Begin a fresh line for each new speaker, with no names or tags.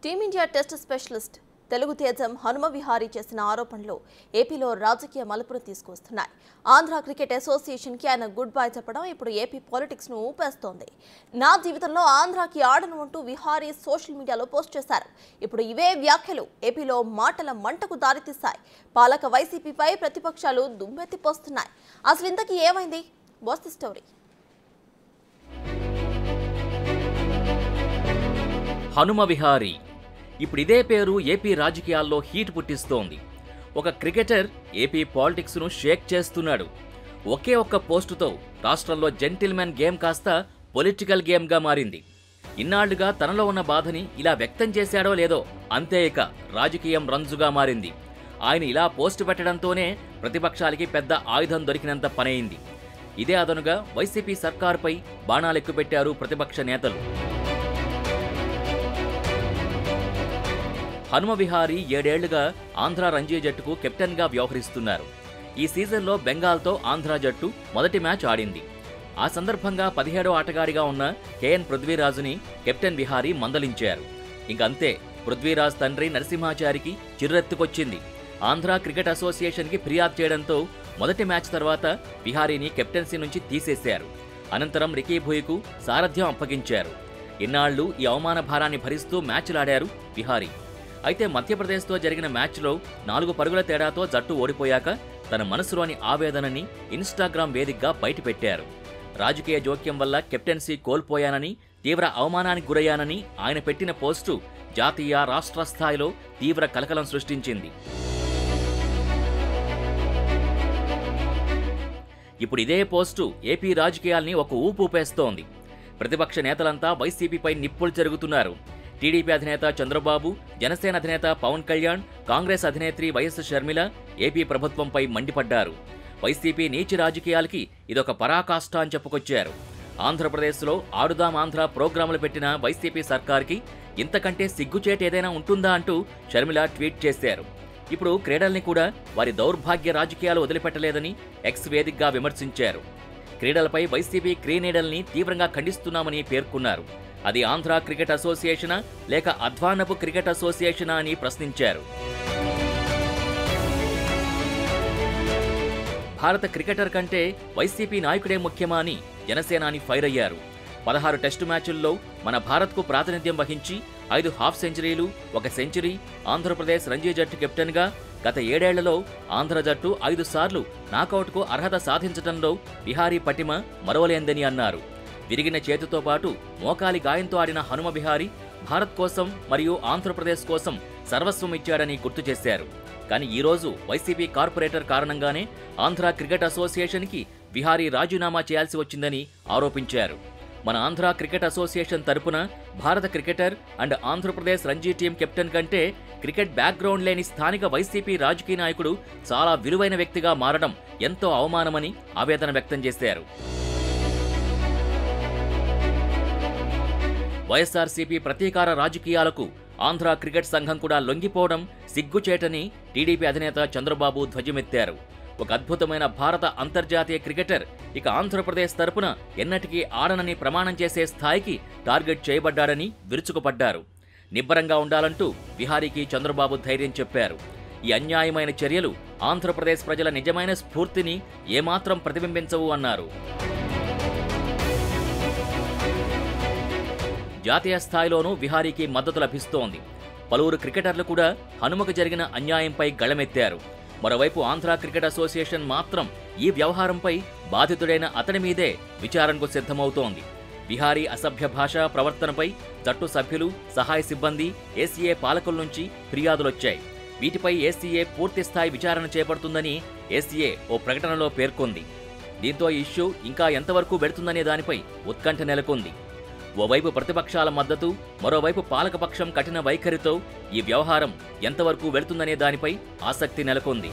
Team India test specialist Telugu తేజం హనుమ విహారీ చేసిన ఆరోపణలు ఏపీలో రాజకీయ మలుపును తీసుకొస్తున్నాయి. ఆంధ్ర క్రికెట్ అసోసియేషన్కి ఆయన గుడ్ బై చెప్పడం ఇప్పుడు ఏపీ పాలిటిక్స్ను ఊపేస్తోంది. నా జీవితంలో ఆంధ్రాకి ఆడను అంటూ విహారీ సోషల్ మీడియాలో పోస్ట్ చేశారు. ఇప్పుడు ఇవే వ్యాఖ్యలు ఏపీలో మాటల మంటకు దారితీశాయి. పాలక వైసీపీపై ప్రతిపక్షాలు దుమ్మెత్తిపోస్తున్నాయి. అసలు ఇంతకీ ఏమైంది? What's the story?
Hanuma Vihari ఇప్పుడు ఇదే పేరు ఏపీ రాజకీయాల్లో హీట్ పుట్టిస్తోంది. ఒక క్రికెటర్ ఏపీ పాలిటిక్స్ను షేక్ చేస్తున్నాడు. ఒకే ఒక్క పోస్టుతో రాష్ట్రంలో జెంటిల్మెన్ గేమ్ కాస్త పొలిటికల్ గేమ్గా మారింది. ఇన్నాళ్లుగా తనలో ఉన్న బాధని ఇలా వ్యక్తం చేశాడో లేదో అంతే, ఇక రాజకీయం రంజుగా మారింది. ఆయన ఇలా పోస్ట్ పెట్టడంతోనే ప్రతిపక్షాలకి పెద్ద ఆయుధం దొరికినంత పనైంది. ఇదే అదనుగా వైసీపీ సర్కారుపై బాణాలెక్కుపెట్టారు ప్రతిపక్ష నేతలు. హనుమ విహారీ 7 ఏళ్లుగా ఆంధ్ర రంజీ జట్టుకు కెప్టెన్గా వ్యవహరిస్తున్నారు. ఈ సీజన్లో బెంగాల్తో ఆంధ్ర జట్టు మొదటి మ్యాచ్ ఆడింది. ఆ సందర్భంగా 17వ ఆటగాడిగా ఉన్న కేఎన్ పృథ్వీరాజుని కెప్టెన్ విహారీ మందలించారు. ఇంకంతే, పృథ్వీరాజ్ తండ్రి నరసింహాచారికి చిర్రెత్తుకొచ్చింది. ఆంధ్ర క్రికెట్ అసోసియేషన్కి ఫిర్యాదు చేయడంతో మొదటి మ్యాచ్ తర్వాత విహారీని కెప్టెన్సీ నుంచి తీసేశారు. అనంతరం రికీ భూయికు సారథ్యం అప్పగించారు. ఇన్నాళ్లు ఈ అవమాన భారాన్ని భరిస్తూ మ్యాచ్లాడారు విహారీ. అయితే మధ్యప్రదేశ్తో జరిగిన మ్యాచ్లో 4 పరుగుల తేడాతో జట్టు ఓడిపోయాక తన మనసులోని ఆవేదనని ఇన్స్టాగ్రామ్ వేదికగా బయటపెట్టారు. రాజకీయ జోక్యం వల్ల కెప్టెన్సీ కోల్పోయానని, తీవ్ర అవమానానికి గురయ్యానని ఆయన పెట్టిన పోస్టు జాతీయ, రాష్ట్ర స్థాయిలో తీవ్ర కలకలం సృష్టించింది. ఇప్పుడు ఇదే పోస్టు ఏపీ రాజకీయాల్ని ఒక ఊపేస్తోంది. ప్రతిపక్ష నేతలంతా వైసీపీపై నిప్పులు జరుగుతున్నారు. టీడీపీ అధినేత చంద్రబాబు, జనసేన అధినేత పవన్ కళ్యాణ్, కాంగ్రెస్ అధినేత్రి వైఎస్ షర్మిల ఏపీ ప్రభుత్వంపై మండిపడ్డారు. వైసీపీ నీచి రాజకీయాలకి ఇదొక పరాకాష్ఠ అని చెప్పుకొచ్చారు. ఆంధ్రప్రదేశ్లో ఆడుదాం ఆంధ్ర ప్రోగ్రాములు పెట్టిన వైసీపీ సర్కార్కి ఇంతకంటే సిగ్గుచేటు ఏదైనా ఉంటుందా అంటూ షర్మిల ట్వీట్ చేశారు. ఇప్పుడు క్రీడల్ని కూడా వారి దౌర్భాగ్య రాజకీయాలు వదిలిపెట్టలేదని ఎక్స్ వేదికగా విమర్శించారు. క్రీడలపై వైసీపీ క్రీనీడల్ని తీవ్రంగా ఖండిస్తున్నామని పేర్కొన్నారు. అది ఆంధ్ర క్రికెట్ అసోసియేషనా లేక అధ్వానపు క్రికెట్ అసోసియేషనా అని ప్రశ్నించారు. భారత క్రికెటర్ కంటే వైసీపీ నాయకుడే ముఖ్యమా అని జనసేనాని ఫైర్ అయ్యారు. 16 టెస్టు మ్యాచుల్లో మన భారత్కు ప్రాతినిధ్యం వహించి 5 హాఫ్ సెంచరీలు, 1 సెంచరీ, ఆంధ్రప్రదేశ్ రంజీ జట్టు కెప్టెన్గా గత 7 ఏళ్లలో ఆంధ్ర జట్టు 5 సార్లు నాకౌట్కు అర్హత సాధించడంలో విహారీ పటిమ మరవలేందని అన్నారు. విరిగిన చేతితో పాటు మోకాలి గాయంతో ఆడిన హనుమ విహారీ భారత్ కోసం మరియు ఆంధ్రప్రదేశ్ కోసం సర్వస్వం ఇచ్చాడని గుర్తు చేశారు. కానీ ఈరోజు వైసీపీ కార్పొరేటర్ కారణంగానే ఆంధ్ర క్రికెట్ అసోసియేషన్కి విహారీ రాజీనామా చేయాల్సి వచ్చిందని ఆరోపించారు. మన ఆంధ్ర క్రికెట్ అసోసియేషన్ తరపున భారత cricketer and Andhra Pradesh Ranji team captain కంటే క్రికెట్ బ్యాక్గ్రౌండ్ లేని స్థానిక వైసీపీ రాజకీయ నాయకుడు చాలా విలువైన వ్యక్తిగా మారడం ఎంతో అవమానమని ఆవేదన వ్యక్తం చేశారు. వైఎస్ఆర్సీపీ ప్రతీకార రాజకీయాలకు ఆంధ్ర క్రికెట్ సంఘం కూడా లొంగిపోవడం సిగ్గుచేటని టీడీపీ అధినేత చంద్రబాబు ధ్వజమెత్తారు. ఒక అద్భుతమైన భారత అంతర్జాతీయ క్రికెటర్ ఇక ఆంధ్రప్రదేశ్ తరపున ఎన్నటికీ ఆడనని ప్రమాణం చేసే స్థాయికి టార్గెట్ చేయబడ్డాడని విరుచుకుపడ్డారు. నిబ్బరంగా ఉండాలంటూ విహారీకి చంద్రబాబు ధైర్యం చెప్పారు. ఈ అన్యాయమైన చర్యలు ఆంధ్రప్రదేశ్ ప్రజల నిజమైన స్ఫూర్తిని ఏమాత్రం ప్రతిబింబించవు అన్నారు. జాతీయ స్థాయిలోనూ విహారీకి మద్దతు లభిస్తోంది. పలువురు క్రికెటర్లు కూడా హనుమకు జరిగిన అన్యాయంపై గళమెత్తారు. మరోవైపు ఆంధ్ర క్రికెట్ అసోసియేషన్ మాత్రం ఈ వ్యవహారంపై బాధితుడైన అతని మీదే విచారణకు సిద్ధమవుతోంది. విహారీ అసభ్య భాషా ప్రవర్తనపై జట్టు సభ్యులు, సహాయ సిబ్బంది, ఏసీఏ పాలకుల నుంచి ఫిర్యాదులొచ్చాయి. వీటిపై ఏసీఏ పూర్తిస్థాయి విచారణ చేపడుతుందని ఏసీఏ ఓ ప్రకటనలో పేర్కొంది. దీంతో ఈ ఇష్యూ ఇంకా ఎంతవరకు వెడుతుందనే దానిపై ఉత్కంఠ నెలకొంది. ఓవైపు ప్రతిపక్షాల మద్దతు, మరోవైపు పాలకపక్షం కఠిన వైఖరితో ఈ వ్యవహారం ఎంతవరకు వెళుతుందనే దానిపై ఆసక్తి నెలకొంది.